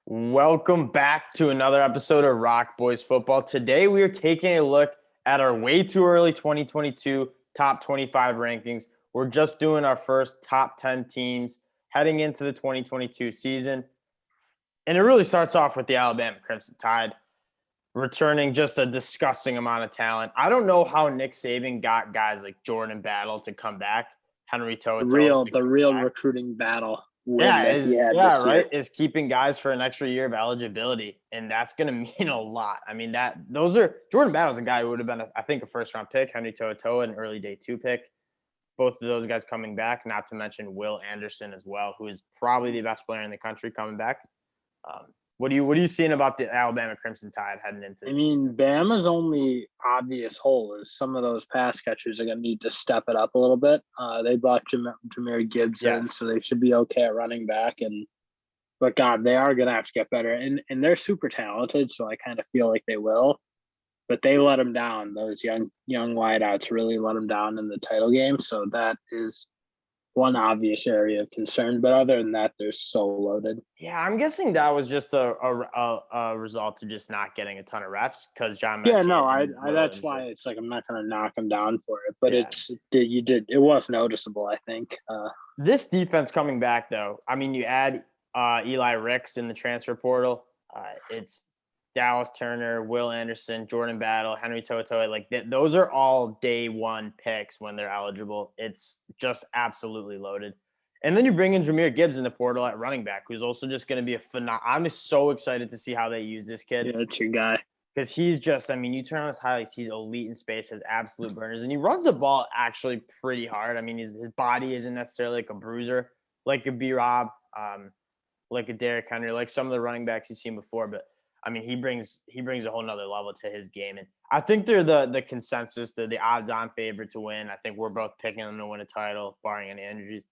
Welcome back to another episode of ROC Boys Football. Today we are taking a look at our way too early 2022 top 25 rankings. We're just doing our first top 10 teams heading into the 2022 season. And it really starts off with the Alabama Crimson Tide returning just a disgusting amount of talent. I don't know how Nick Saban got guys like Jordan Battle to come back, Henry To'oTo'o. The real recruiting battle. Is keeping guys for an extra year of eligibility, and that's going to mean a lot. I mean, Jordan Battle's a guy who would have been, I think, a first-round pick. Henry To'oTo'o, an early day 2 pick. Both of those guys coming back, not to mention Will Anderson as well, who is probably the best player in the country coming back. What are you seeing about the Alabama Crimson Tide heading into this? I mean, Bama's only obvious hole is some of those pass catchers are going to need to step it up a little bit. They brought Jameer Gibbs in, so they should be okay at running back. But God, they are going to have to get better. And they're super talented, so I kind of feel like they will. But they let them down. Those young wideouts really let them down in the title game. So that is one obvious area of concern, but other than that, they're so loaded. Yeah, I'm guessing that was just a result of just not getting a ton of reps because John. Yeah, no, that's why it's like I'm not going to knock them down for it, but it was noticeable. I think this defense coming back though. I mean, you add Eli Ricks in the transfer portal. It's Dallas Turner, Will Anderson, Jordan Battle, Henry To'oTo'o. Like those are all day one picks when they're eligible. It's just absolutely loaded. And then you bring in Jameer Gibbs in the portal at running back, who's also just going to be a phenomenal. I'm just so excited to see how they use this kid. Yeah, that's your guy. Because he's just, I mean, you turn on his highlights, he's elite in space, has absolute burners, and he runs the ball actually pretty hard. I mean, his body isn't necessarily like a bruiser, like a B-Rob, like a Derrick Henry, like some of the running backs you've seen before, but I mean, he brings a whole nother level to his game. And I think they're the consensus, they're the odds-on favorite to win. I think we're both picking them to win a title, barring any injuries.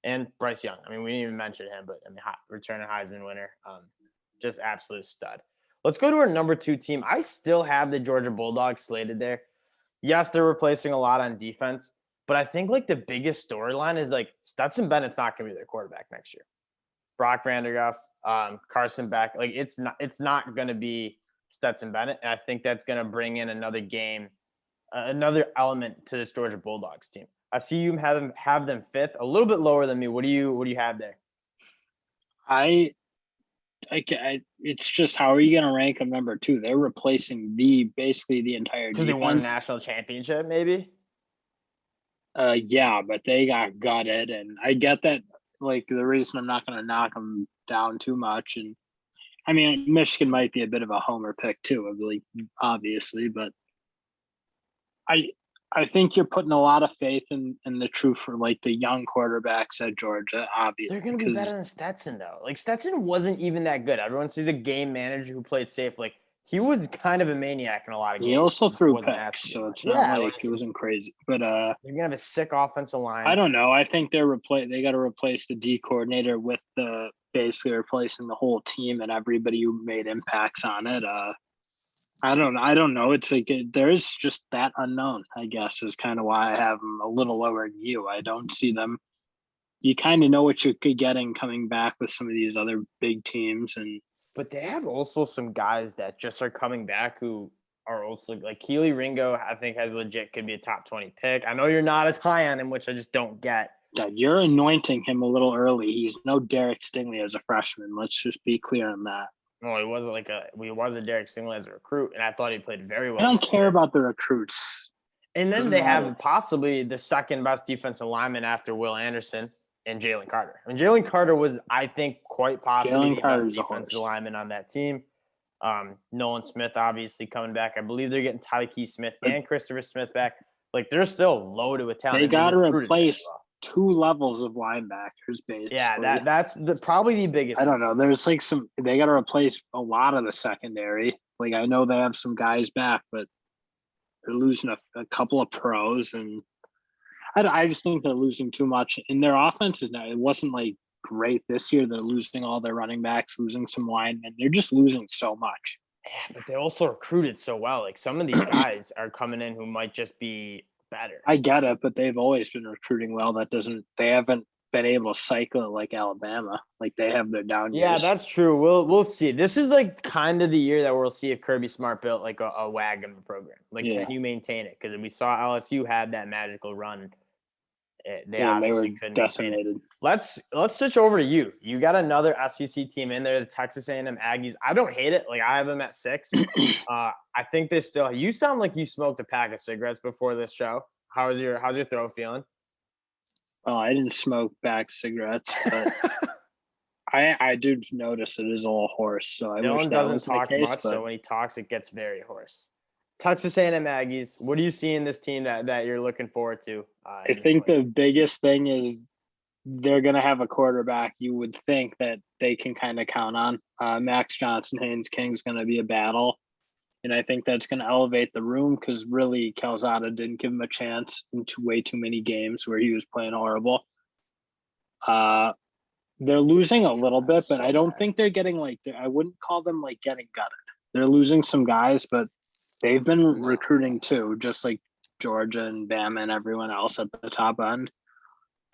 And Bryce Young. I mean, we didn't even mention him, but I mean, returning Heisman winner, just absolute stud. Let's go to our number 2 team. I still have the Georgia Bulldogs slated there. Yes, they're replacing a lot on defense, but I think like the biggest storyline is like Stetson Bennett's not going to be their quarterback next year. Brock Vandagriff, Carson Beck, like it's not going to be Stetson Bennett, and I think that's going to bring in another element to this Georgia Bulldogs team. I see you have them 5th, a little bit lower than me. What do you have there? It's just how are you going to rank them number 2? They're replacing basically the entire defense. Because they won a national championship, maybe. Yeah, but they got gutted, and I get that. Like the reason I'm not going to knock them down too much, and I mean Michigan might be a bit of a homer pick too, I believe, obviously, but I think you're putting a lot of faith in the truth for like the young quarterbacks at Georgia. Obviously, they're going to be better than Stetson though. Like Stetson wasn't even that good. Everyone sees a game manager who played safe. Like he was kind of a maniac in a lot of games. He also threw picks, so it's not like it wasn't crazy. But they're gonna have a sick offensive line. I don't know. I think they got to replace the D coordinator with basically replacing the whole team and everybody who made impacts on it. I don't know. It's like there's just that unknown, I guess, is kind of why I have them a little lower than you. I don't see them. You kind of know what you're getting coming back with some of these other big teams, but they have also some guys that just are coming back who are also like Keely Ringo, I think could be a top 20 pick. I know you're not as high on him, which I just don't get. You're anointing him a little early. He's no Derek Stingley as a freshman. Let's just be clear on that. No, he was a Derek Stingley as a recruit, and I thought he played very well. I don't care about the recruits. And then they have possibly the second best defensive lineman after Will Anderson and Jalen Carter. I mean, Jalen Carter was, I think, quite possibly the best defensive lineman on that team. Nolan Smith obviously coming back. I believe they're getting Tyke Smith and Christopher Smith back. Like they're still loaded with talent. They got to replace 2 levels of linebackers, basically. Yeah, that's probably the biggest. I don't know. There's like they got to replace a lot of the secondary. Like I know they have some guys back, but they're losing a couple of pros, and I just think they're losing too much. And their offense it wasn't like great this year. They're losing all their running backs, losing some linemen. They're just losing so much. Yeah, but they also recruited so well. Like some of these guys are coming in who might just be better. I get it, but they've always been recruiting well. They haven't been able to cycle it like Alabama. Like they have their down Yeah, years. that's true. We'll see. This is like kind of the year that we'll see if Kirby Smart built like a wagon program. Like, Yeah. can you maintain it? Because we saw LSU had that magical run. They And they were obviously couldn't maintain it. decimated. Let's switch over to you. You got another SEC team in there, the Texas A&M Aggies. I don't hate it. Like, I have them at 6. I think they still. You sound like you smoked a pack of cigarettes before this show. How's your throat feeling? Oh, I didn't smoke back cigarettes, but I do notice it is a little hoarse. So I wish Dylan that doesn't was talk the case, much, but so when he talks, it gets very hoarse. Texas A&M Aggies. What do you see in this team that you're looking forward to? I think the biggest thing is they're going to have a quarterback you would think that they can kind of count on. Max Johnson, Haynes King's going to be a battle. And I think that's going to elevate the room because really Calzada didn't give him a chance in way too many games where he was playing horrible. They're losing a little bit, but I don't think they're getting I wouldn't call them like getting gutted. They're losing some guys, but they've been recruiting too, just like Georgia and Bama and everyone else at the top end.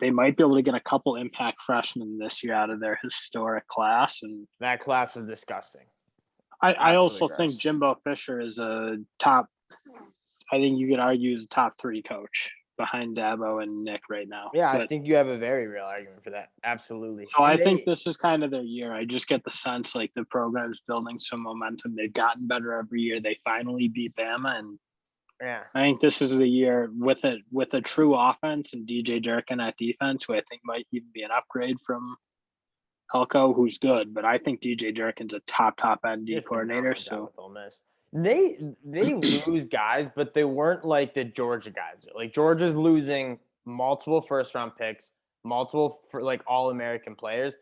They might be able to get a couple impact freshmen this year out of their historic class. And that class is disgusting. I also think Jimbo Fisher is I think you could argue is a top 3 coach behind Dabo and Nick right now. Yeah, I think you have a very real argument for that. Absolutely. So I think this is kind of their year. I just get the sense like the program's building some momentum. They've gotten better every year. They finally beat Bama, and yeah, I think this is the year with a true offense and DJ Durkin at defense, who I think might even be an upgrade from Elko, who's good. But I think DJ Durkin's a top end D coordinator. So they lose guys, but they weren't like the Georgia guys. Like Georgia's losing multiple first-round picks, multiple for like All-American players.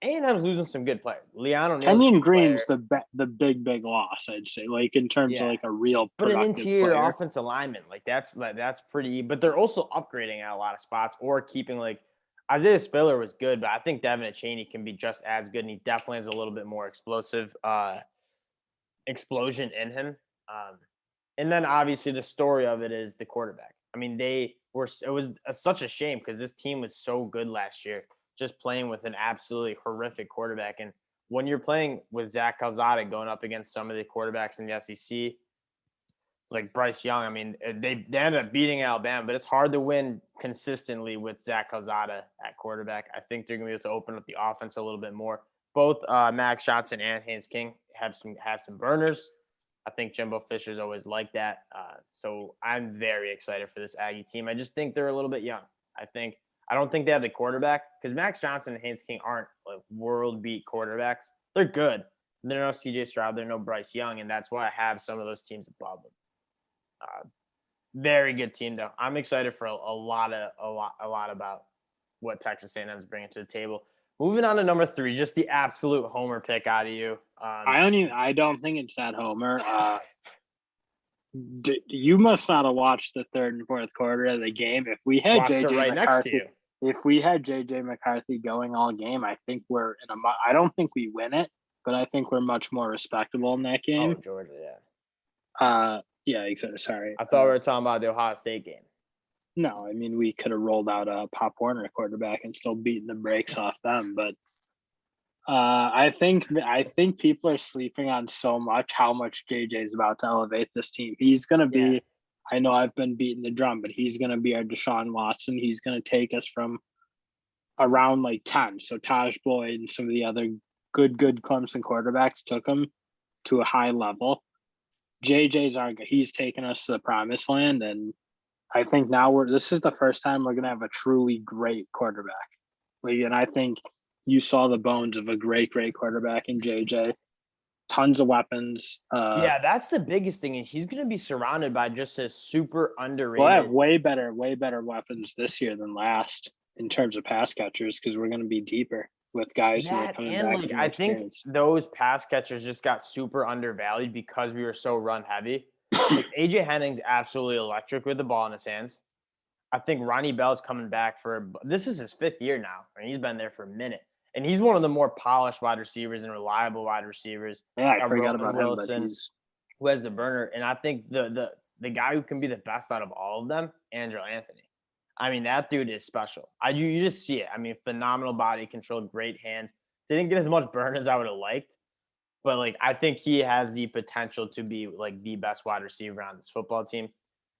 A&M's losing some good players. Leon O'Neal, Kenyon Green's the big loss, I'd say. Like in terms of like a real but an interior player. Offensive lineman, like that's pretty. But they're also upgrading at a lot of spots or keeping like Isaiah Spiller was good, but I think Devin Achaney can be just as good, and he definitely has a little bit more explosive explosion in him. And then obviously the story of it is the quarterback. I mean, it was such a shame because this team was so good last year, just playing with an absolutely horrific quarterback. And when you're playing with Zach Calzada going up against some of the quarterbacks in the SEC, like Bryce Young, I mean, they ended up beating Alabama, but it's hard to win consistently with Zach Calzada at quarterback. I think they're going to be able to open up the offense a little bit more. Both Max Johnson and Haynes King have some burners. I think Jimbo Fisher's always like that. So I'm very excited for this Aggie team. I just think they're a little bit young. I don't think they have the quarterback because Max Johnson and Haynes King aren't like world beat quarterbacks. They're good. They're no CJ Stroud. They're no Bryce Young, and that's why I have some of those teams above them. Very good team though. I'm excited for a lot about what Texas A&M is bringing to the table. Moving on to number 3, just the absolute homer pick out of you. I don't think it's that homer. You must not have watched the third and fourth quarter of the game. If we had JJ McCarthy going all game, I think we're in I don't think we win it, but I think we're much more respectable in that game. Oh, Georgia, yeah. Yeah, exactly. Sorry. I thought we were talking about the Ohio State game. No, I mean, we could have rolled out a Pop Warner quarterback and still beaten the brakes off them. But I think people are sleeping on so much how much JJ is about to elevate this team. He's going to be, I know I've been beating the drum, but he's going to be our Deshaun Watson. He's going to take us from around like 10. So Taj Boyd and some of the other good Clemson quarterbacks took him to a high level. He's taken us to the promised land, and I think now this is the first time we're going to have a truly great quarterback. And I think you saw the bones of a great quarterback in JJ. Tons of weapons. That's the biggest thing. And he's going to be surrounded by just a super underrated. We'll have way better weapons this year than last in terms of pass catchers because we're going to be deeper with guys who are coming back. Like, I think those pass catchers just got super undervalued because we were so run heavy. Like AJ Henning's absolutely electric with the ball in his hands. I think Ronnie Bell's coming back this is his 5th year now, and he's been there for a minute. And he's one of the more polished wide receivers and reliable wide receivers. Yeah, I forgot about Wilson, him, who has the burner. And I think the guy who can be the best out of all of them, Andrew Anthony. I mean, that dude is special. You just see it. I mean, phenomenal body control, great hands. Didn't get as much burn as I would have liked, but like I think he has the potential to be like the best wide receiver on this football team.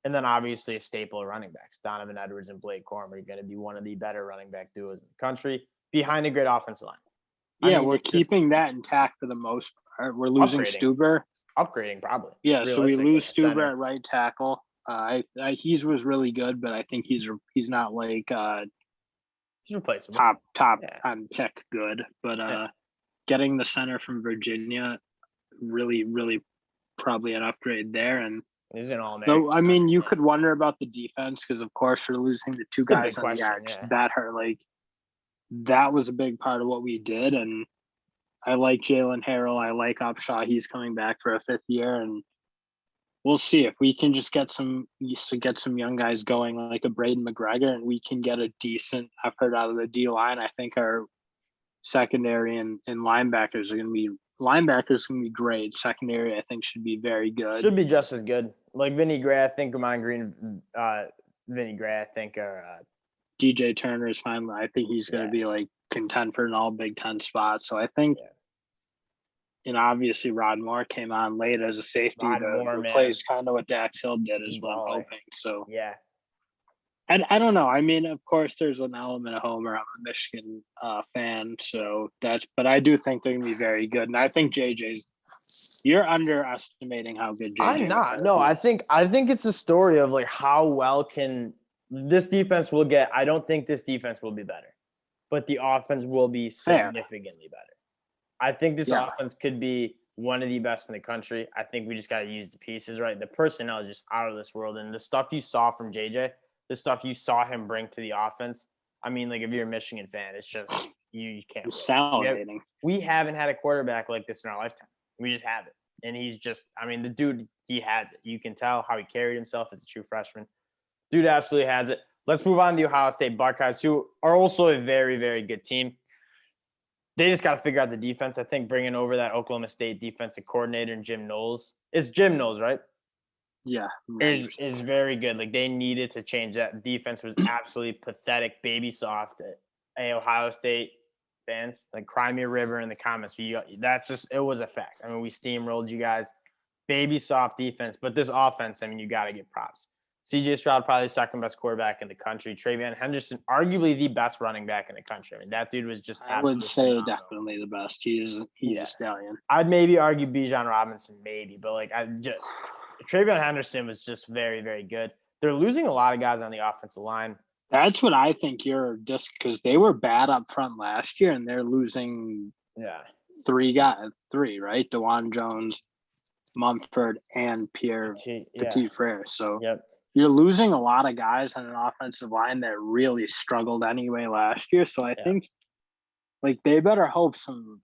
And then obviously a staple of running backs. Donovan Edwards and Blake Corum are going to be one of the better running back duos in the country behind a great offensive line. Yeah, we're keeping that intact for the most part. We're losing Stuber. Upgrading probably. Yeah, so we lose Stuber at right tackle. He was really good, but I think he's not like he's replaceable. Top on pick good. But getting the center from Virginia, really, really probably an upgrade there. And he's an all-American. So I mean, you could wonder about the defense because, of course, you're losing the two guys on the edge. That hurt. Like that was a big part of what we did, and I like Jalen Harrell. I like Upshaw. He's coming back for a 5th year, and we'll see if we can just get some young guys going like a Braden McGregor, and we can get a decent effort out of the D line. I think our secondary and linebackers are going to be great. Secondary, I think, should be very good. Should be just as good. Like Vinny Gray, I think Ramon Green, Vinny Gray, I think, DJ Turner is fine. I think he's going to be like contend for an all Big Ten spot. So I think, and obviously Rod Moore came on late as a safety to replace kind of what Dax Hill did as well. I'm hoping so. Yeah. I don't know. I mean, of course, there's an element of homer. I'm a Michigan fan, so but I do think they're going to be very good. And I think you're underestimating how good JJ is. I'm not. No, I think it's a story of like how well can this defense will get. I don't think this defense will be better, but the offense will be significantly better. I think this offense could be one of the best in the country. I think we just got to use the pieces right. The personnel is just out of this world, and the stuff you saw from JJ. The stuff you saw him bring to the offense. I mean, like if you're a Michigan fan, it's just you can't. It's salivating. We haven't had a quarterback like this in our lifetime. We just haven't. And he's just, I mean, the dude, he has it. You can tell how he carried himself as a true freshman. Dude absolutely has it. Let's move on to the Ohio State Buckeyes, who are also a very, very good team. They just got to figure out the defense. I think bringing over that Oklahoma State defensive coordinator and Jim Knowles. It's Jim Knowles, right? Yeah, is very good. Like they needed to change that. Defense was absolutely pathetic, baby soft. Hey, Ohio State fans, like cry me a river in the comments. That's just it was a fact. I mean, we steamrolled you guys. Baby soft defense, but this offense, I mean, you got to get props. CJ Stroud, probably the second best quarterback in the country. Travion Henderson, arguably the best running back in the country. I mean, that dude was just. I would say phenomenal. Definitely the best. He's a stallion. I'd maybe argue Bijan Robinson, maybe, but like Travion Henderson was just very, very good. They're losing a lot of guys on the offensive line. That's what I think you're just because they were bad up front last year and they're losing three, right? DeJuan Jones, Mumford, and Pierre Petit-Frere. So you're losing a lot of guys on an offensive line that really struggled anyway last year. So I think like they better hope some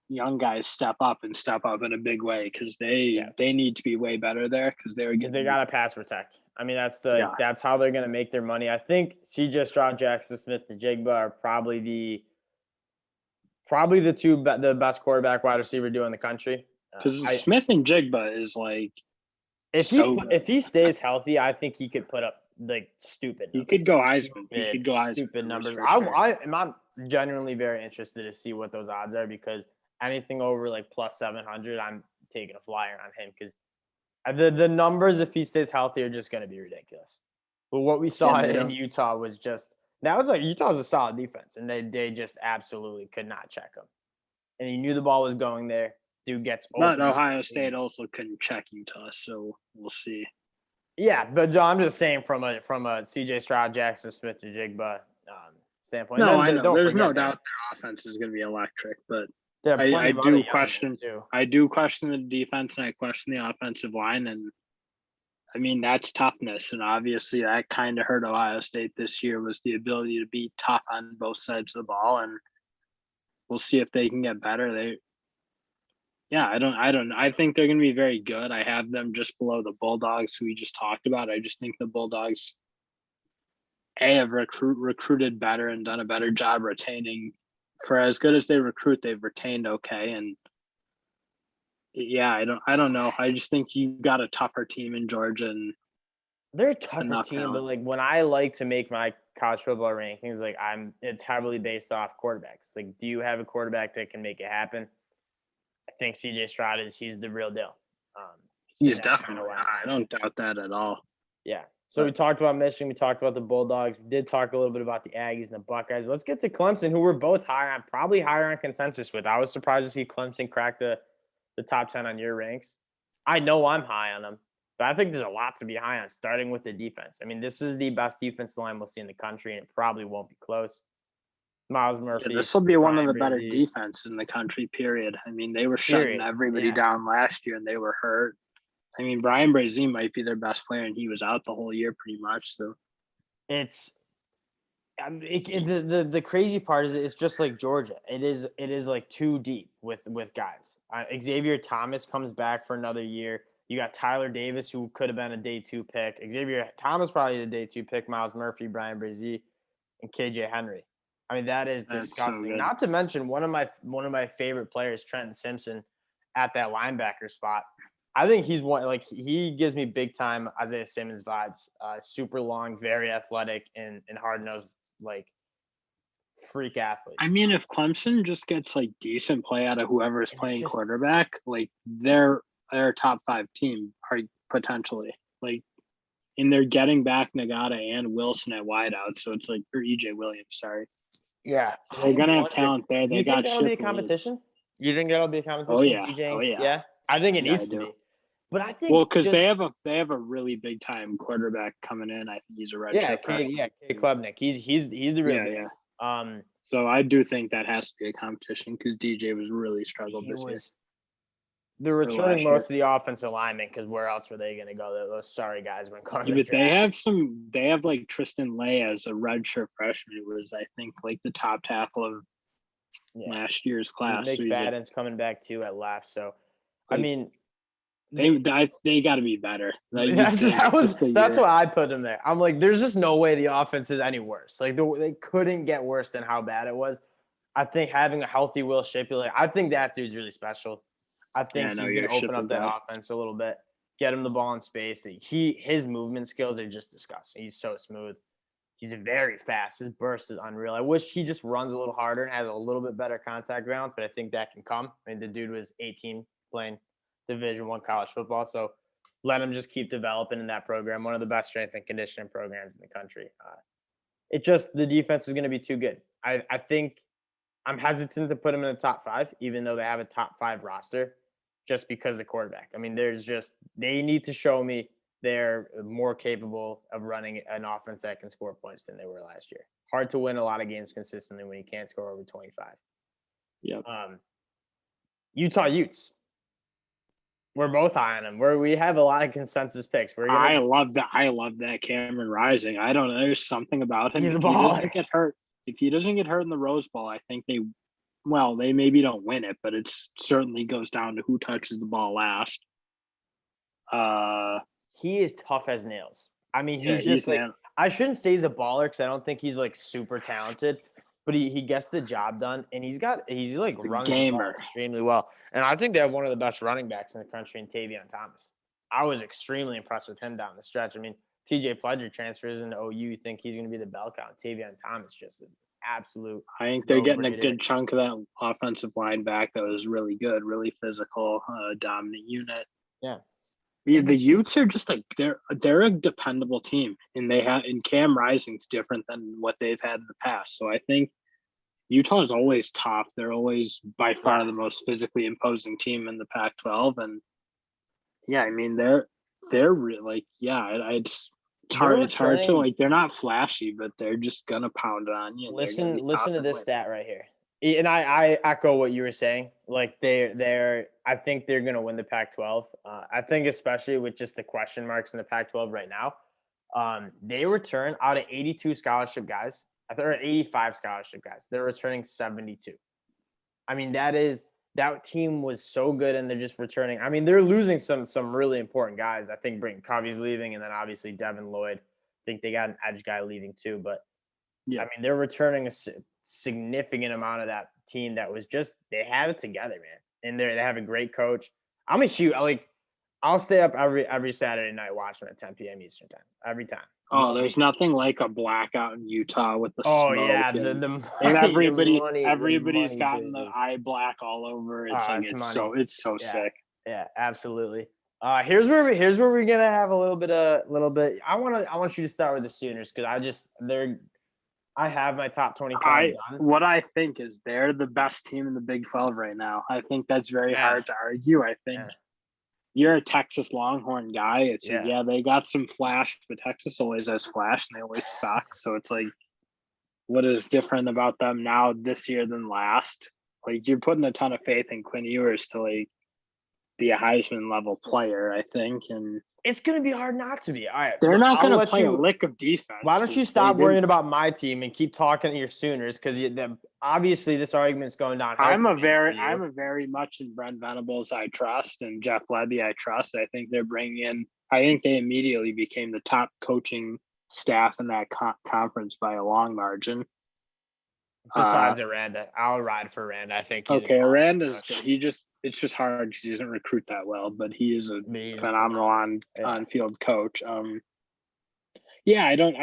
young guys step up in a big way because they need to be way better there because they got to pass protect. I mean, that's how they're going to make their money. I think CJ Stroud, Jackson Smith, and Jigba are probably the the best quarterback wide receiver duo in the country. Because Smith and Jigba is like if he stays healthy, I think he could put up like stupid numbers. He could go Heisman. Stupid numbers. I'm genuinely very interested to see what those odds are because anything over like plus 700, I'm taking a flyer on him because the numbers, if he stays healthy, are just going to be ridiculous. But what we saw in Utah was Utah's a solid defense, and they just absolutely could not check him. And he knew the ball was going there. Dude gets open. But Ohio State also couldn't check Utah, so we'll see. Yeah, but I'm just saying from a CJ Stroud, Jackson Smith, and Jigba standpoint. No, I know. There's no doubt their offense is going to be electric, but I do question the defense and I question the offensive line, and I mean that's toughness, and obviously that kind of hurt Ohio State this year was the ability to be tough on both sides of the ball, and we'll see if they can get better. I think they're going to be very good. I have them just below the Bulldogs, who we just talked about. I just think the Bulldogs have recruited better and done a better job retaining. For as good as they recruit, they've retained okay. And I don't know. I just think you got a tougher team in Georgia, and They're a tougher enough team, but talent. like when I like to make my college football rankings, like it's heavily based off quarterbacks. Like, do you have a quarterback that can make it happen? I think CJ Stroud he's the real deal. He's definitely. I don't doubt that at all. Yeah. So we talked about Michigan. We talked about the Bulldogs. We did talk a little bit about the Aggies and the Buckeyes. Let's get to Clemson, who we're both probably higher on consensus with. I was surprised to see Clemson crack the top 10 on your ranks. I know I'm high on them, but I think there's a lot to be high on, starting with the defense. I mean, this is the best defensive line we'll see in the country, and it probably won't be close. Miles Murphy. Yeah, this will be one of the better Brzee. defenses in the country, period. I mean, they were shutting everybody down last year, and they were hurt. I mean, Bryan Brzee might be their best player, and he was out the whole year pretty much. So the crazy part is it's just like Georgia. It is like too deep with guys. Xavier Thomas comes back for another year. You got Tyler Davis, who could have been a day 2 pick. Xavier Thomas probably the day 2 pick. Miles Murphy, Bryan Brzee, and KJ Henry. I mean, that is disgusting. So not to mention one of my favorite players, Trenton Simpson, at that linebacker spot. I think he's one, like, he gives me big time Isaiah Simmons vibes. Super long, very athletic, and hard-nosed, like, freak athlete. I mean, if Clemson just gets like decent play out of whoever's playing quarterback, like they're a top 5 team, potentially. Like, and they're getting back Nagata and Wilson at wideout, so it's like, or EJ Williams, sorry. Yeah, they're gonna have talent there. They got. That'll be a competition. You think that'll be a competition? Oh yeah, yeah. I think it needs to be. But I think because they have a really big time quarterback coming in. I think he's a redshirt freshman. Cade Klubnik. He's the real yeah. So I do think that has to be a competition because DJ was really struggled this year. They're returning most of the offensive linemen because where else were they going to go? Those sorry guys went coming. Yeah, but they have like Tristan Lay as a redshirt freshman who was, I think, like the top tackle of last year's class. McFadden's coming back too at left. So, I mean, they got to be better. Like, that's why I put them there. I'm like, there's just no way the offense is any worse. Like they couldn't get worse than how bad it was. I think having a healthy Will Shipley, like, I think that dude's really special. I think he's going to open up that offense a little bit, get him the ball in space. His movement skills are just disgusting. He's so smooth. He's very fast. His burst is unreal. I wish he just runs a little harder and has a little bit better contact balance, but I think that can come. I mean, the dude was 18 playing Division I college football, so let him just keep developing in that program. One of the best strength and conditioning programs in the country. The defense is going to be too good. I think I'm hesitant to put them in the top 5, even though they have a top 5 roster, just because of the quarterback. I mean, they need to show me they're more capable of running an offense that can score points than they were last year. Hard to win a lot of games consistently when you can't score over 25. Yeah. Utah Utes. We're both high on him. We have a lot of consensus picks. I love that. I love that Cameron Rising. I don't know. There's something about him. He's a baller. If he doesn't get hurt in the Rose Bowl, I think they maybe don't win it, but it certainly goes down to who touches the ball last. He is tough as nails. I mean, he's like, I shouldn't say he's a baller because I don't think he's like super talented, but he gets the job done, and he's like runs the ball extremely well. And I think they have one of the best running backs in the country in Tavion Thomas. I was extremely impressed with him down the stretch. I mean, TJ Pledger transfers into OU. You think he's going to be the bell cow. Tavion Thomas just is absolute. I think they're getting a good chunk of that offensive line back that was really good, really physical, dominant unit. Yeah. The Utes are just like they're a dependable team, and Cam Rising's different than what they've had in the past. So I think Utah is always tough. They're always by far the most physically imposing team in the Pac-12, and I mean they're really it's hard to like, they're not flashy, but they're just gonna pound on you. Listen to this stat right here. And I echo what you were saying. Like I think they're going to win the Pac-12. I think especially with just the question marks in the Pac-12 right now, they return out of 82 scholarship guys. I think 85 scholarship guys. They're returning 72. I mean, that team was so good, and they're just returning. I mean, they're losing some really important guys. I think Britton Covey's leaving, and then obviously Devin Lloyd. I think they got an edge guy leaving too. But I mean, they're returning a significant amount of that team that was just, they have it together, man. And they have a great coach. I'm I'll stay up every Saturday night watching at 10 p.m. Eastern time every time. Oh, there's nothing like a blackout in Utah with the Oh smoke. yeah, and the everybody's gotten the business. eye black all over. It's it's so sick. Yeah, absolutely. Here's where we're gonna have a little bit. I want you to start with the Sooners because I have my top 25 done. What I think is they're the best team in the Big 12 right now. I think that's very hard to argue. I think you're a Texas Longhorn guy. It's they got some flash, but Texas always has flash and they always suck. So it's like, what is different about them now this year than last? Like, you're putting a ton of faith in Quinn Ewers to like be a Heisman level player, I think, and it's going to be hard not to be. All right, they're not going to play a lick of defense. Why don't you stop worrying about my team and keep talking to your Sooners? Because obviously this argument's going down. I'm a very much in Brent Venables I trust, and Jeff Lebby I trust. I think they're bringing in. I think they immediately became the top coaching staff in that conference by a long margin. Besides Aranda, I'll ride for Aranda. I think. Aranda's good. It's just hard because he doesn't recruit that well, but he is a phenomenal on-field coach. I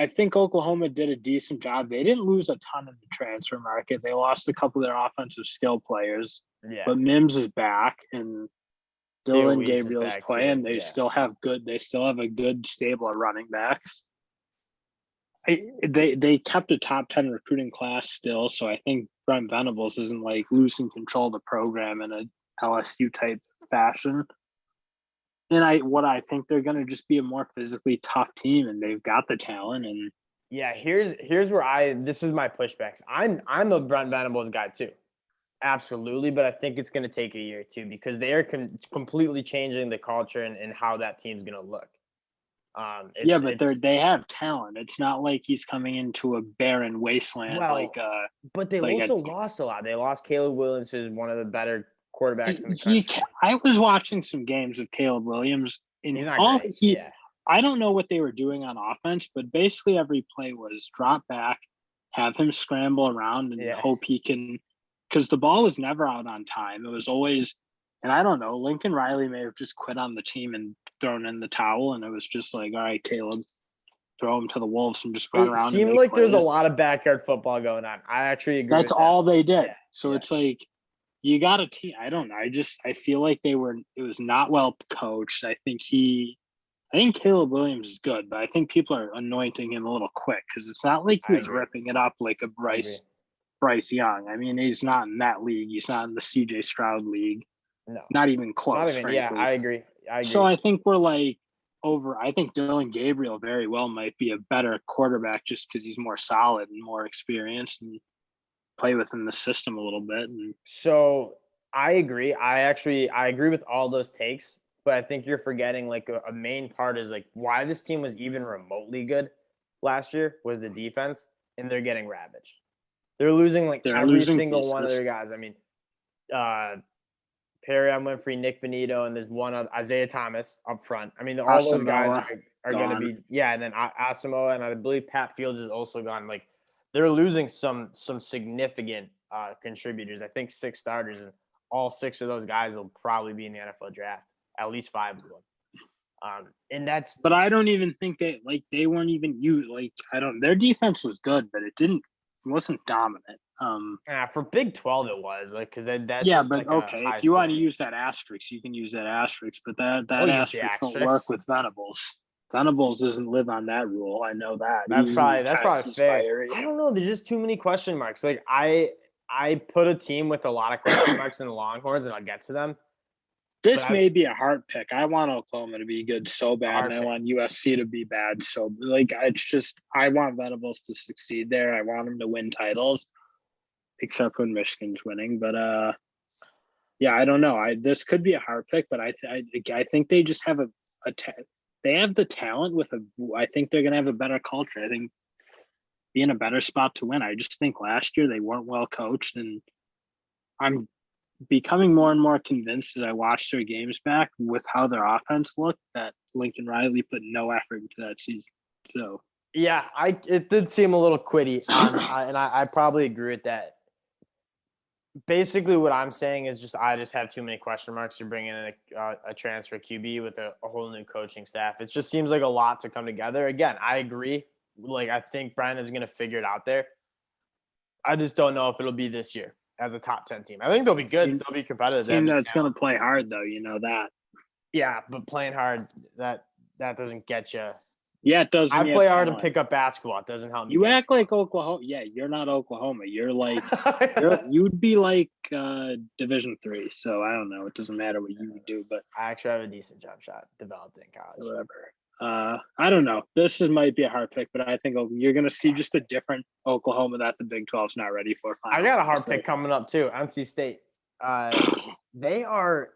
think Oklahoma did a decent job. They didn't lose a ton in the transfer market. They lost a couple of their offensive skill players, but Mims is back and Dylan Gabriel is playing. They still have a good stable of running backs. They kept a top 10 recruiting class still, so I think Brent Venables isn't like losing control of the program in a LSU type fashion. And I think they're going to just be a more physically tough team, and they've got the talent. And here's where this is my pushbacks. I'm a Brent Venables guy too, absolutely, but I think it's going to take a year or two because they are completely changing the culture and how that team's going to look. They have talent. It's not like he's coming into a barren wasteland. But they lost a lot. They lost Caleb Williams, who's one of the better quarterbacks in the country. I was watching some games of Caleb Williams. He's not great. I don't know what they were doing on offense, but basically every play was drop back, have him scramble around, and hope he can. Because the ball was never out on time. It was always. And I don't know, Lincoln Riley may have just quit on the team and thrown in the towel, and it was just like, all right, Caleb, throw him to the wolves and just run around. It seemed like there's a lot of backyard football going on. I actually agree. That's all they did. Yeah. So it's like, you got a team. I don't know. I feel like it was not well coached. I think Caleb Williams is good, but I think people are anointing him a little quick because it's not like he was ripping it up like a Bryce Young. I mean, he's not in that league. He's not in the CJ Stroud league. No, not even close. Frankly. Yeah, I agree. So I think we're like I think Dylan Gabriel very well might be a better quarterback just because he's more solid and more experienced and play within the system a little bit. And so I agree. I agree with all those takes, but I think you're forgetting like a main part is like why this team was even remotely good last year was the defense, and they're getting ravaged. They're losing every single one of their guys. I mean, Perry Winfrey, Nick Benito, and there's one other, Isaiah Thomas up front. I mean, all those guys are going to be and then Asamoah, and I believe Pat Fields is also gone. Like, they're losing some significant contributors. I think 6 starters, and all 6 of those guys will probably be in the NFL draft. At least 5 of them. And that's. But I don't even think they weren't even used. Like, their defense was good, but it wasn't dominant. For Big 12 it was like because that's but okay, if you want to use that asterisk, you can use that asterisk, but that asterisk don't work with Venables. Venables doesn't live on that rule. I know that. That's probably fair. I don't know. There's just too many question marks. Like I put a team with a lot of question marks in the Longhorns, and I'll get to them. This may be a hard pick. I want Oklahoma to be good so bad, and I want USC to be bad. So I want Venables to succeed there. I want him to win titles. Except when Michigan's winning, but I don't know. This could be a hard pick, but I think they just have they have the talent I think they're gonna have a better culture. I think be in a better spot to win. I just think last year they weren't well coached, and I'm becoming more and more convinced as I watch their games back with how their offense looked that Lincoln Riley put no effort into that season. So it did seem a little quitty, and I probably agree with that. basically what I'm saying is I just have too many question marks. You're bringing in a transfer QB with a whole new coaching staff. It just seems like a lot to come together. Again, I agree. Like, I think Brandon's going to figure it out there. I just don't know if it'll be this year as a top 10 team. I think they'll be good. They'll be competitive. Team that's going to play hard, though. You know that. Yeah, but playing hard, that doesn't get you. Yeah, it doesn't. I play hard to pick up basketball. It doesn't help me. You act like Oklahoma. Yeah, you're not Oklahoma. You're like you'd be like Division III. So I don't know. It doesn't matter what you do, but I actually have a decent jump shot developed in college. Whatever. I don't know. This might be a hard pick, but I think you're going to see just a different Oklahoma that the Big 12's not ready for. I got a hard pick coming up too. NC State. They are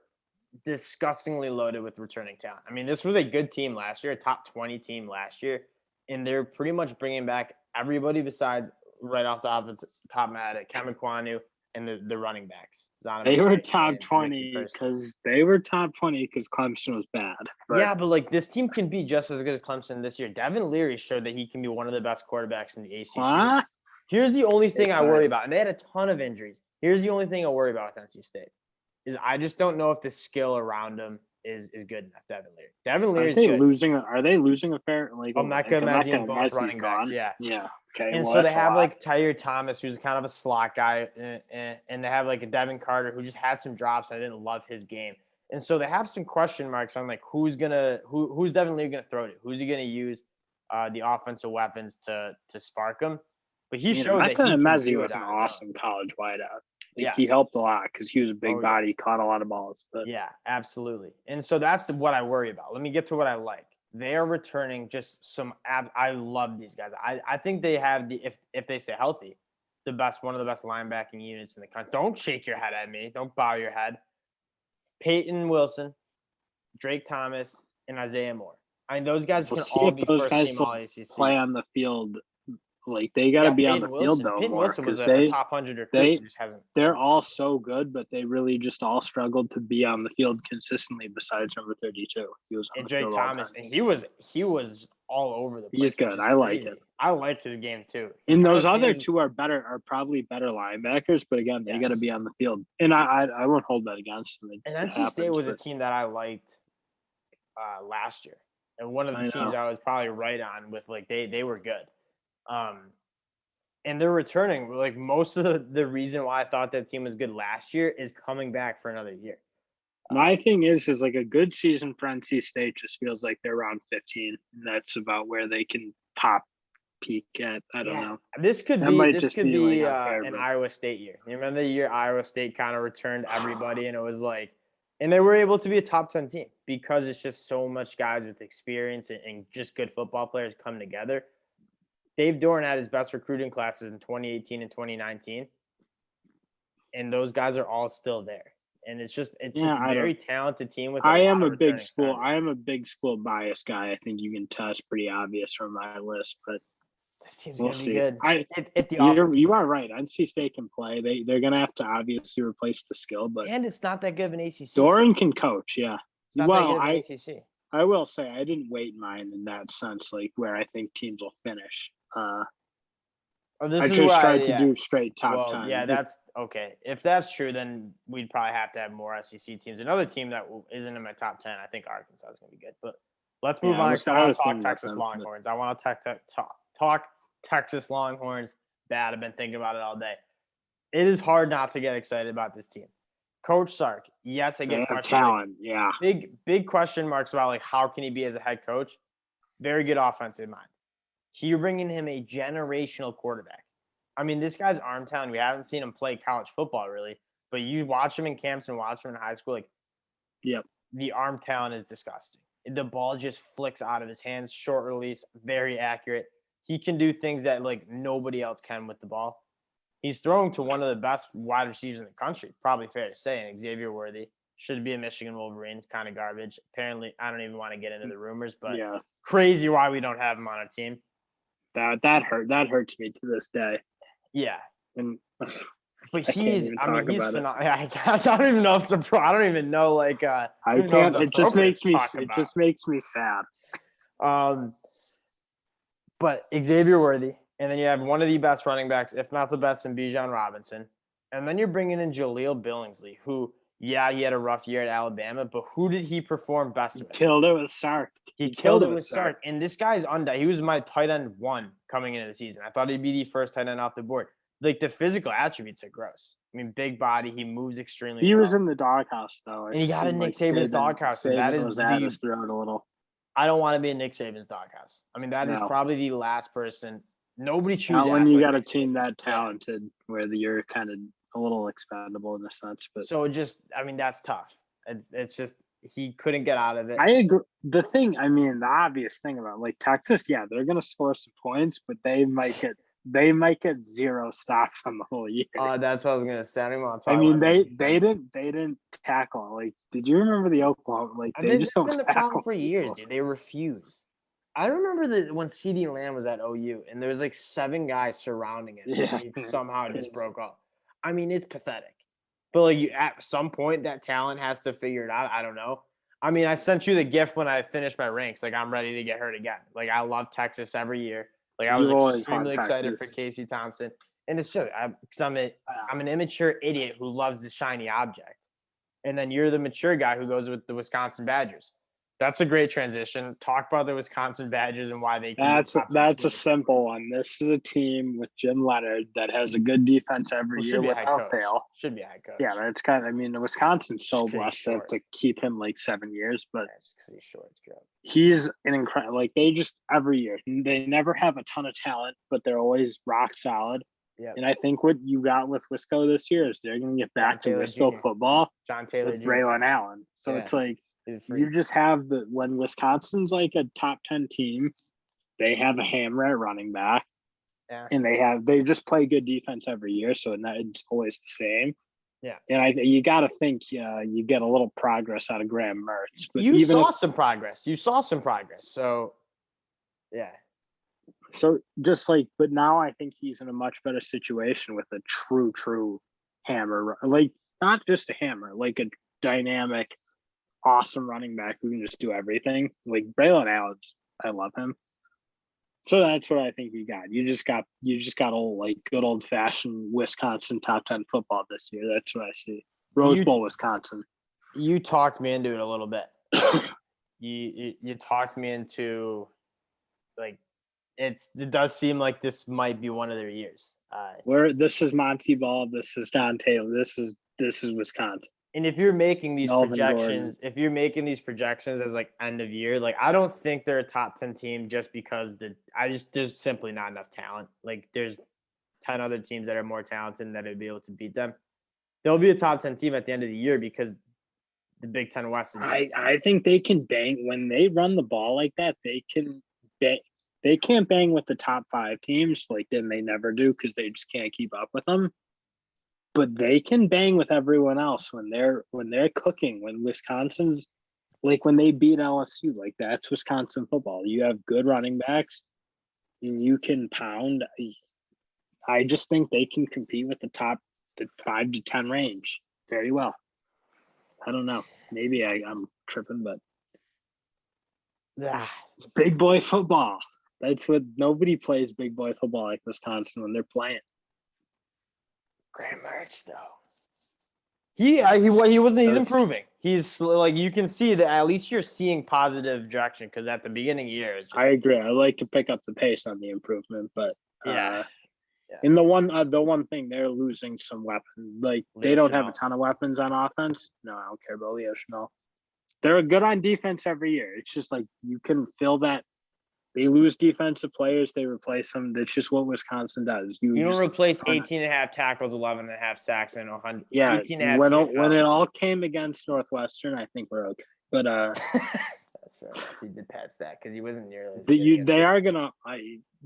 disgustingly loaded with returning talent. I mean, this was a good team last year, a top 20 team last year, and they're pretty much bringing back everybody besides right off the top of my head, Kevin Kwanu and the running backs. They were top 20 because Clemson was bad. But. Yeah, but like this team can be just as good as Clemson this year. Devin Leary showed that he can be one of the best quarterbacks in the ACC. Huh? Here's the only thing I worry about, and they had a ton of injuries. Here's the only thing I worry about with NC State. Is I just don't know if the skill around him is good enough. Devin Leary. Are they losing a fair like? Mecca Messi both running backs. Yeah. Okay. And so they have like Tyre Thomas, who's kind of a slot guy, and they have like a Devin Carter who just had some drops. I didn't love his game, and so they have some question marks on like who's Devin Leary gonna throw to? Who's he gonna use the offensive weapons to spark him? But he showed that Messi was an awesome college wideout. He helped a lot because he was a big body, caught a lot of balls. But. Yeah, absolutely. And so that's what I worry about. Let me get to what I like. They are returning just some I love these guys. I think they have if they stay healthy, one of the best linebacking units in the country. Don't shake your head at me. Don't bow your head. Peyton Wilson, Drake Thomas, and Isaiah Moore. I mean, those guys can all be first team all ACC. Play on the field. Like they got to be on the field though more because they top 100 recruit. They're all so good, but they really just all struggled to be on the field consistently. Besides number 32, he was on and Drake Thomas, and he was just all over the place. He's good. I like it. I like his game too. And those other two are probably better linebackers, but again, they got to be on the field. And I won't hold that against them. And NC State was a team that I liked last year, and one of the teams I was probably right on with. Like they were good. And they're returning. Like most of the reason why I thought that team was good last year is coming back for another year. My thing is like a good season for NC State just feels like they're around 15. And that's about where they can peak at. I don't know. This could be an Iowa State year. You remember the year Iowa State kind of returned everybody, and it was like, and they were able to be a top 10 team because it's just so much guys with experience and just good football players come together. Dave Doran had his best recruiting classes in 2018 and 2019, and those guys are all still there. And it's a very talented team. I am a big school bias guy. I think you can tell it's pretty obvious from my list, but this team's gonna be good. You are right. NC State can play. They're gonna have to obviously replace the skill, but it's not that good of an ACC. Doran can coach. Yeah. It's not that good of an ACC. I will say I didn't weight mine in that sense, like where I think teams will finish. I just tried to do straight top 10. Yeah, that's okay. If that's true, then we'd probably have to have more SEC teams. Another team that isn't in my top 10, I think Arkansas is going to be good. But let's move on. I want to talk Texas Longhorns. I want to talk Texas Longhorns. Bad. I've been thinking about it all day. It is hard not to get excited about this team. Coach Sark, yes, I get talent. Yeah, big question marks about like how can he be as a head coach? Very good offensive mind. You're bringing him a generational quarterback. I mean, this guy's arm talent. We haven't seen him play college football really, but you watch him in camps and watch him in high school. Like, the arm talent is disgusting. The ball just flicks out of his hands, short release, very accurate. He can do things that like nobody else can with the ball. He's throwing to one of the best wide receivers in the country, probably fair to say, and Xavier Worthy. Should be a Michigan Wolverine, kind of garbage. Apparently, I don't even want to get into the rumors, but crazy why we don't have him on our team. That hurts me to this day. Yeah. And but he's phenomenal. I don't even know if it's I don't even know like I can't it just makes me sad. But Xavier Worthy, and then you have one of the best running backs, if not the best, in Bijan Robinson. And then you're bringing in Jaleel Billingsley, who, yeah, he had a rough year at Alabama, but who did he perform best with? Killed it with Sark. He killed it with Sark. And this guy's he was my tight end 1 coming into the season. I thought he'd be the first tight end off the board. Like, the physical attributes are gross. I mean, big body. He moves extremely well. He was in the doghouse, though. And he got in Nick Saban's doghouse. So that is his throat a little. I don't want to be in Nick Saban's doghouse. I mean, that is probably the last person. Nobody chooses. Not when you got a team that talented where you're kind of a little expendable in a sense. But so that's tough. It's just he couldn't get out of it. I agree. The obvious thing about like Texas, they're gonna score some points, but they might get 0 stops on the whole year. That's what I was gonna say. They didn't tackle. Like, did you remember the Oklahoma? Like, they just don't tackle. Been the problem for years, dude. They refuse. I remember when CeeDee Lamb was at OU, and there was like 7 guys surrounding it. Yeah, and he somehow just broke up. I mean, it's pathetic. But like, at some point, that talent has to figure it out. I don't know. I mean, I sent you the gift when I finished my ranks. Like, I'm ready to get hurt again. Like, I love Texas every year. Like, I was extremely excited for Casey Thompson. And it's true. Because I'm an immature idiot who loves the shiny object. And then you're the mature guy who goes with the Wisconsin Badgers. That's a great transition. Talk about the Wisconsin Badgers and why they can. That's a simple one. This is a team with Jim Leonard that has a good defense every year without fail. Should be a head coach. Yeah, that's Wisconsin's so blessed to keep him like 7 years, but he's short. He's an incredible. Like, they just every year they never have a ton of talent, but they're always rock solid. Yeah. And I think what you got with Wisco this year is they're going to get back to Wisco football. John Taylor with Braylon Allen. So it's like. You just have when Wisconsin's like a top 10 team, they have a hammer at running back, and they just play good defense every year, so it's always the same. Yeah, and you got to think you get a little progress out of Graham Mertz. But you saw some progress. So, yeah. So just like, but now I think he's in a much better situation with a true hammer, like not just a hammer, like a dynamic, awesome running back who can just do everything. Like Braylon Allen, I love him. So that's what I think you got. You just got old, like, good old fashioned Wisconsin top 10 football this year. That's what I see. Rose Bowl, Wisconsin. You talked me into it a little bit. you talked me into, like, it does seem like this might be one of their years. This is Monty Ball, this is John Taylor, this is Wisconsin. And if you're making these projections as like end of year, like, I don't think they're a top 10 team just because there's simply not enough talent. Like, there's 10 other teams that are more talented that would be able to beat them. They'll be a top 10 team at the end of the year because the Big Ten West. I think they can bang when they run the ball like that. They can bang. They can't bang with the top 5 teams, like, then they never do because they just can't keep up with them. But they can bang with everyone else when they're cooking. When Wisconsin's, like, when they beat LSU, like, that's Wisconsin football. You have good running backs, and you can pound. I just think they can compete with the 5 to 10 range very well. I don't know. Maybe I'm tripping, but it's big boy football. That's what nobody plays big boy football like Wisconsin when they're playing. Graham Mertz, though. He wasn't. He's improving. He's like, you can see that at least you're seeing positive direction because at the beginning of the year, it's just, I agree. I like to pick up the pace on the improvement, but in the one thing they're losing some weapons. Like, they don't have a ton of weapons on offense. No, I don't care about Leo Chanel. They're good on defense every year. It's just like you can feel that. They lose defensive players, they replace them. That's just what Wisconsin does. You don't replace 18.5 tackles, 11.5 sacks, and 100. Yeah, when it all came against Northwestern, I think we're okay. But that's fair. He did pass that because he wasn't nearly. They are gonna.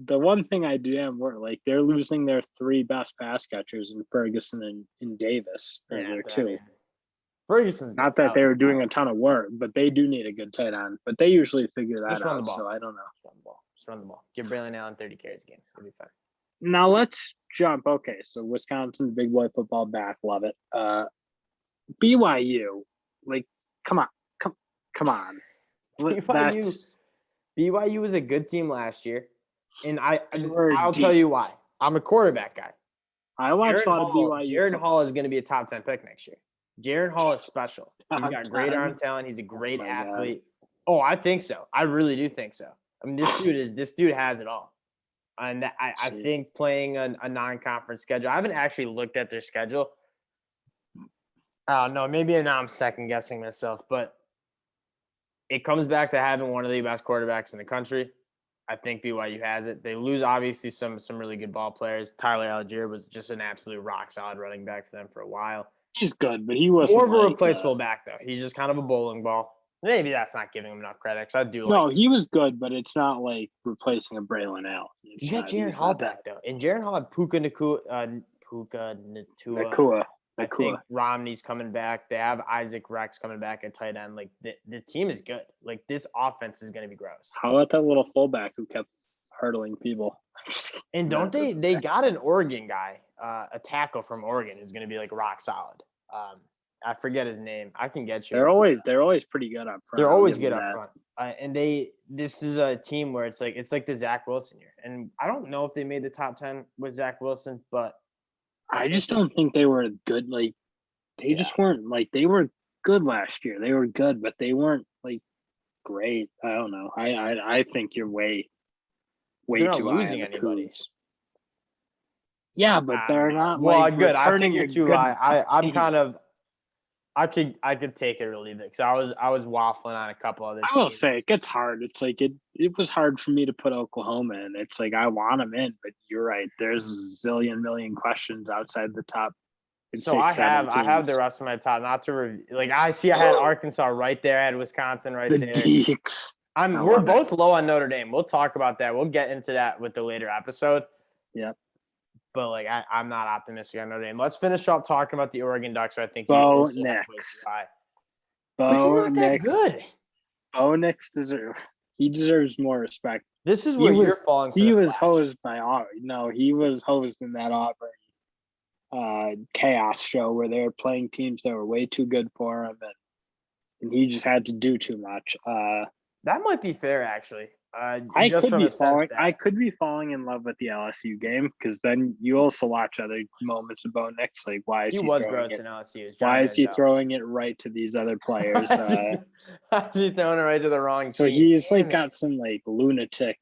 The one thing I do am worried, like, they're losing their 3 best pass catchers in Ferguson and Davis earlier too. Ferguson's not that they were doing a ton of work, but they do need a good tight end. But they usually figure that out. So I don't know. Just run the ball. Give Braylon Allen 30 carries a game. It'll be fine. Now let's jump. Okay, so Wisconsin big boy football back. Love it. BYU, like, come on. BYU was a good team last year, and I'll tell you why. I'm a quarterback guy. I watched a lot of BYU. Jaron Hall is going to be a top 10 pick next year. Jaron Hall is special. He's got great arm talent. He's a great athlete. God. Oh, I think so. I really do think so. I mean, this dude has it all. And I think playing a non-conference schedule. I haven't actually looked at their schedule. No, maybe now I'm second guessing myself, but it comes back to having one of the best quarterbacks in the country. I think BYU has it. They lose obviously some really good ball players. Tyler Algier was just an absolute rock solid running back for them for a while. He's good, but he wasn't more of a replaceable back though. He's just kind of a bowling ball. Maybe that's not giving him enough credit. Cause I do. No, he was good, but it's not like replacing a Braylon Allen. You got Jaron Hall back though, and Jaron Hall had Puka Nacua. I think Romney's coming back. They have Isaac Rex coming back at tight end. Like the team is good. Like this offense is going to be gross. How about that little fullback who kept hurdling people? And don't they got an Oregon guy, a tackle from Oregon who's going to be like rock solid. I forget his name. I can get you. They're always pretty good up front. They're always good up front. And this is a team where it's like the Zach Wilson year. And I don't know if they made the top 10 with Zach Wilson, but I just don't think they were good. Like they just weren't like they were good last year. They were good, but they weren't like great. I don't know. I think you're way they're too not losing anybody. Coups. Yeah, but they're not. Well, like, good. I think you're too high. I'm team. kind of. I could take it or leave it because I was waffling on a couple other teams. I will say it gets hard. It's like it was hard for me to put Oklahoma in. It's like I want them in, but you're right. There's a zillion million questions outside the top. So I have the rest of my top. Not to review. Like I had Arkansas right there. I had Wisconsin right there. Deeks. We're both low on Notre Dame. We'll talk about that. We'll get into that with the later episode. Yep. But like I'm not optimistic on Notre Dame. Let's finish up talking about the Oregon Ducks. So I think Bo Nix. Bo Nix. Good. Bo Nix deserves more respect. This is where you're falling. He was hosed by Auburn. No, he was hosed in that Auburn chaos show where they were playing teams that were way too good for him, and he just had to do too much. That might be fair, actually. I could be falling in love with the LSU game because then you also watch other moments of Bo Nix. Like, why is he was gross in LSU? Why is he throwing it right to these other players? Why is he throwing it right to the wrong team? So he's like got some like lunatic,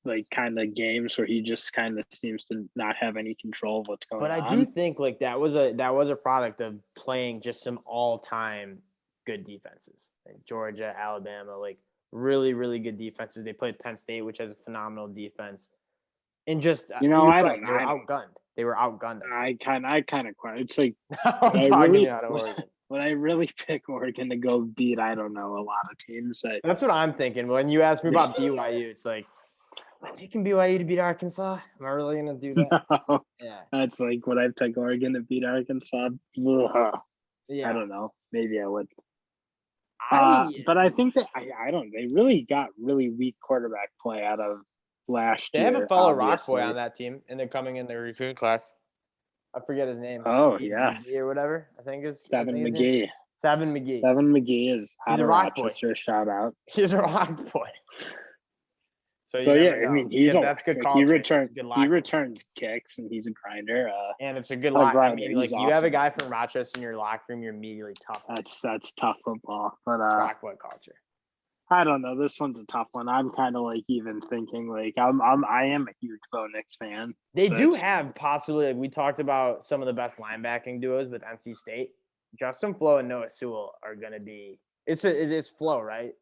like kind of games where he just kind of seems to not have any control of what's going on. But I do think like that was a product of playing just some all-time good defenses, like Georgia, Alabama, like. Really, really good defenses. They played Penn State, which has a phenomenal defense. And just I don't know. They were outgunned. They were outgunned. I kind of it's like when I really pick Oregon to go beat, I don't know, a lot of teams. That's what I'm thinking. When you ask me about BYU, it's like I'm picking BYU to beat Arkansas. Am I really gonna do that? No. Yeah. That's like when I pick Oregon to beat Arkansas. Ugh. Yeah. I don't know. Maybe I would. But I think that they really got really weak quarterback play out of last year. They have a fellow ROC boy on that team, and they're coming in their recruiting class. I forget his name. Oh, yes. Or whatever. I think it's Seven McGee. Seven McGee. Seven McGee is out of Rochester. Shout out. He's a ROC boy. So yeah, I mean, that's good. He returns kicks, and he's a grinder. And it's a good locker. I mean, like awesome. You have a guy from Rochester in your locker room, you're immediately tough. That's tough football, but ROC boy culture. I don't know. This one's a tough one. I'm kind of like even thinking like I am a huge Bo Nix fan. They do have possibly like we talked about some of the best linebacking duos with NC State. Justin Flo and Noah Sewell are gonna be. It's Flo, right?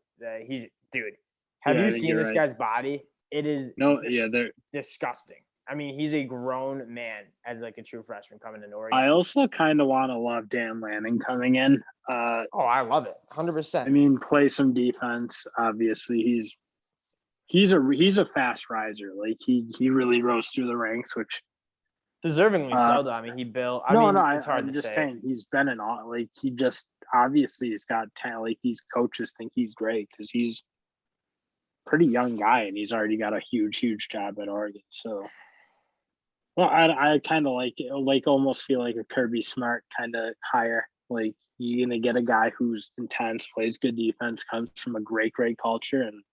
He's dude. Have you seen this guy's body? It is they're disgusting. I mean, he's a grown man as like a true freshman coming to Oregon. I also kind of want to love Dan Lanning coming in. I love it, 100%. I mean, play some defense. Obviously, he's a fast riser. Like he really rose through the ranks, which deservingly so. Though I mean, he built. I'm just saying he's been in all. Like he just obviously has got talent. Like these coaches think he's great because he's pretty young guy and he's already got a huge job at Oregon. So, well, I kind of like almost feel like a Kirby Smart kind of hire. Like you're gonna get a guy who's intense, plays good defense, comes from a great culture, and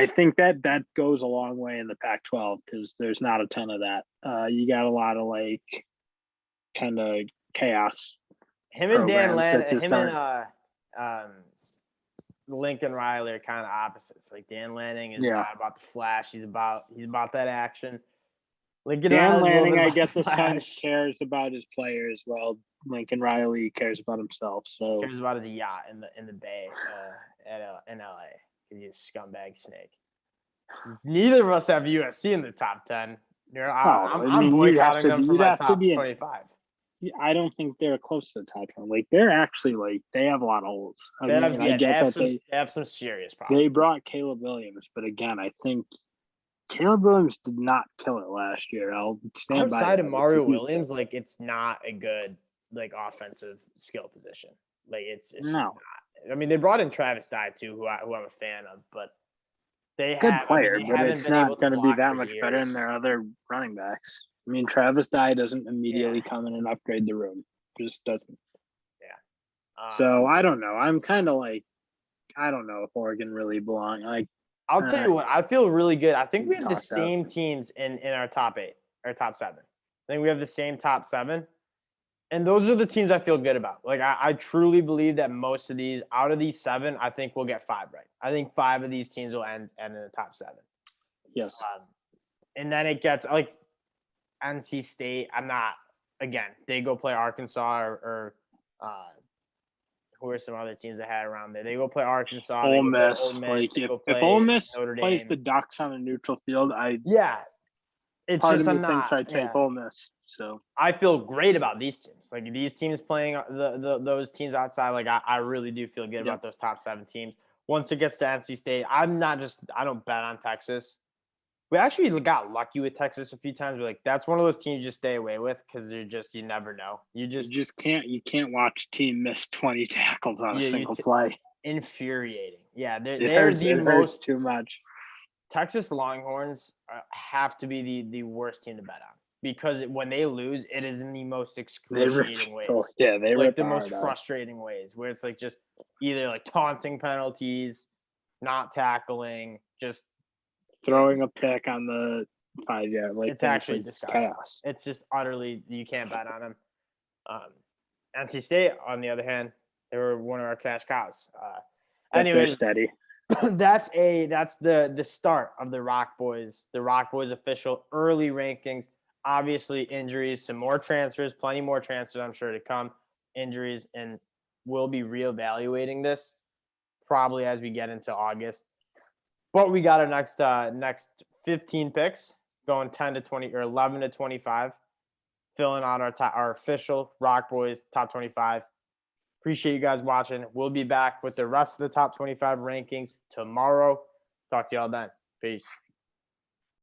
I think that goes a long way in the Pac-12 because there's not a ton of that. You got a lot of like kind of chaos. Him and Dan programs that just Lanning, Lincoln Riley are kind of opposites. Like Dan Lanning is not about the flash. He's about that action. Lincoln Dan Riley's Lanning, I get the the sense, cares about his players. Well, Lincoln Riley cares about himself. So cares about his yacht in the Bay in LA. He's a scumbag snake. Neither of us have USC in the top 10. I'm boycotting them from my top 25. I don't think they're close to the top 10. Like they're actually like they have a lot of holes. They have some serious problems. They brought Caleb Williams, but again, I think Caleb Williams did not kill it last year. I'll stand by it. Outside of Mario Williams, like it's not a good like offensive skill position. Like it's no. Just not. I mean, they brought in Travis Dye too, who I'm a fan of, but they good have, player, I mean, but it's not going to be that much better than their other running backs. I mean, Travis Dye doesn't immediately come in and upgrade the room. Just doesn't. Yeah. So I don't know. I'm kind of like, I don't know if Oregon really belongs. Like, I'll tell you what, I feel really good. I think we have the same teams in our top 8 or top 7. I think we have the same top 7. And those are the teams I feel good about. Like, I truly believe that most of these, out of these 7, I think we'll get 5 right. I think 5 of these teams will end in the top 7. Yes. And then it gets, like, NC State, I'm not, again, they go play Arkansas or who are some other teams that had around there? They go play Arkansas. Ole Miss. Like, if Ole Miss plays the Ducks on a neutral field, it's part just of me thinks I take Ole Miss. So I feel great about these teams. Like these teams playing those teams outside. Like I really do feel good about those top 7 teams. Once it gets to NC State, I don't bet on Texas. We actually got lucky with Texas a few times. We're like, that's one of those teams you just stay away with because you never know. You can't watch a team miss 20 tackles on a single play. Infuriating. Yeah, it hurts too much. Texas Longhorns have to be the worst team to bet on because when they lose, it is in the most excruciating ways. Yeah, they like the most frustrating ways where it's like just either like taunting penalties, not tackling, just throwing a pick on the 5-yard. Like it's actually disgusting. Chaos. It's just utterly you can't bet on them. NC State, on the other hand, they were one of our cash cows. Anyways, steady. That's the start of the ROC Boys official early rankings. Obviously, injuries, some more transfers, plenty more transfers, I'm sure to come. Injuries, and we'll be reevaluating this probably as we get into August. But we got our next 15 picks going 10 to 20 or 11 to 25, filling out our official ROC Boys top 25. Appreciate you guys watching. We'll be back with the rest of the top 25 rankings tomorrow. Talk to y'all then. Peace.